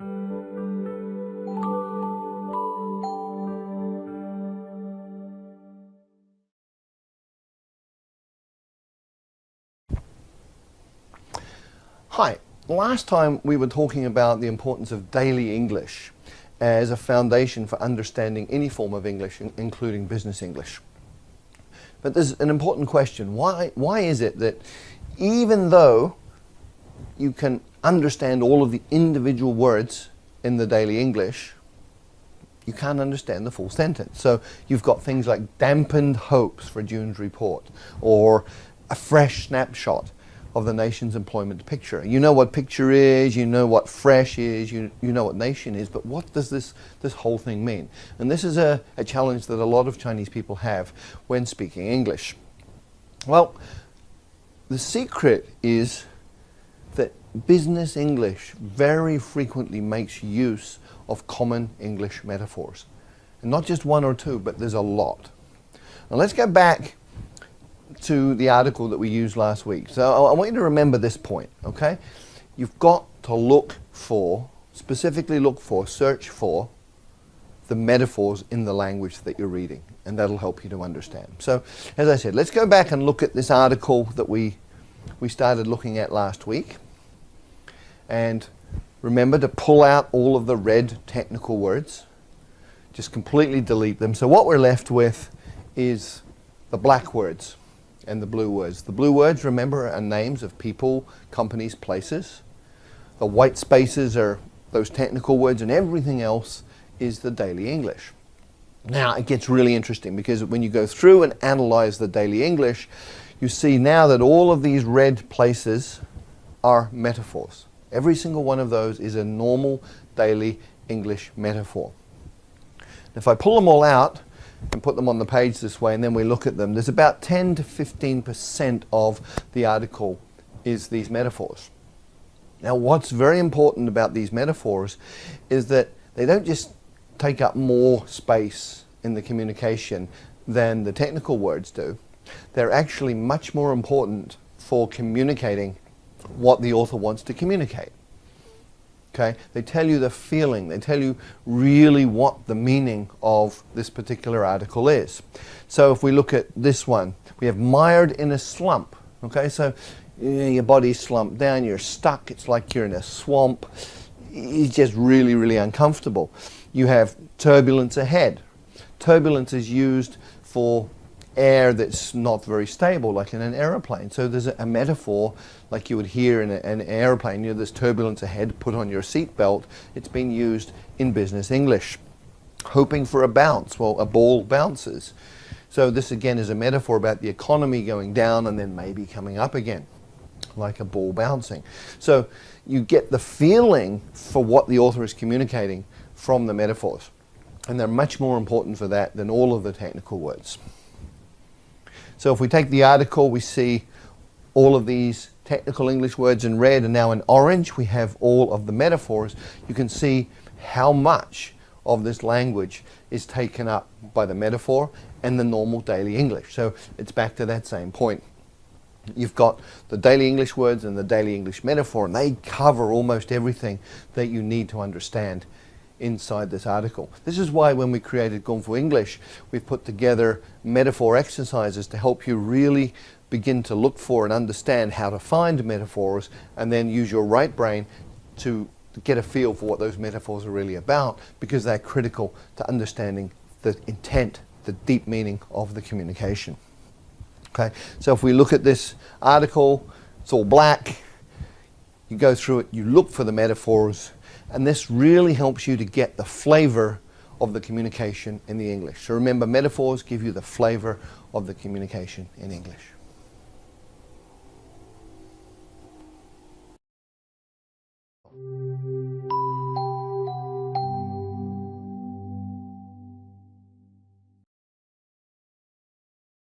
Hi, last time we were talking about the importance of daily English as a foundation for understanding any form of English, including business English. But there's an important question. Why is it that even though you can understand all of the individual words in the daily English, you can't understand the full sentence? So you've got things like dampened hopes for June's report, or a fresh snapshot of the nation's employment picture. You know what picture is, you know what fresh is, you know what nation is, but what does this whole thing mean? And this is a challenge that a lot of Chinese people have when speaking English. Well, the secret is that business English very frequently makes use of common English metaphors. And not just one or two, but there's a lot. Now let's go back to the article that we used last week. So I want you to remember this point, okay? You've got to look for, specifically look for, search for the metaphors in the language that you're reading, and that'll help you to understand. So, as I said, let's go back and look at this article that we started looking at last week. And remember to pull out all of the red technical words. Just completely delete them. So what we're left with is the black words and the blue words. The blue words, remember, are names of people, companies, places. The white spaces are those technical words, and everything else is the daily English. Now, it gets really interesting because when you go through and analyze the daily English, you see now that all of these red places are metaphors. Every single one of those is a normal daily English metaphor. If I pull them all out and put them on the page this way, and then we look at them, there's about 10 to 15% of the article is these metaphors. Now, what's very important about these metaphors is that they don't just take up more space in the communication than the technical words do. They're actually much more important for communicating what the author wants to communicate. Okay? They tell you the feeling, they tell you really what the meaning of this particular article is. So if we look at this one, we have mired in a slump. Okay, so your body's slumped down, you're stuck, it's like you're in a swamp, it's just really, really uncomfortable. You have turbulence ahead. Turbulence is used for air that's not very stable, like in an aeroplane. So there's a metaphor like you would hear in an aeroplane. You know, there's turbulence ahead, put on your seatbelt. It's been used in business English. Hoping for a bounce. Well, a ball bounces. So this again is a metaphor about the economy going down and then maybe coming up again, like a ball bouncing. So you get the feeling for what the author is communicating from the metaphors. And they're much more important for that than all of the technical words. So if we take the article, we see all of these technical English words in red, and now in orange we have all of the metaphors. You can see how much of this language is taken up by the metaphor and the normal daily English. So it's back to that same point. You've got the daily English words and the daily English metaphor, and they cover almost everything that you need to understand inside this article. This is why when we created功夫English, we've put together metaphor exercises to help you really begin to look for and understand how to find metaphors, and then use your right brain to get a feel for what those metaphors are really about, because they're critical to understanding the intent, the deep meaning of the communication. Okay, so if we look at this article, it's all black. You go through it, you look for the metaphors, and this really helps you to get the flavor of the communication in the English. So remember, metaphors give you the flavor of the communication in English.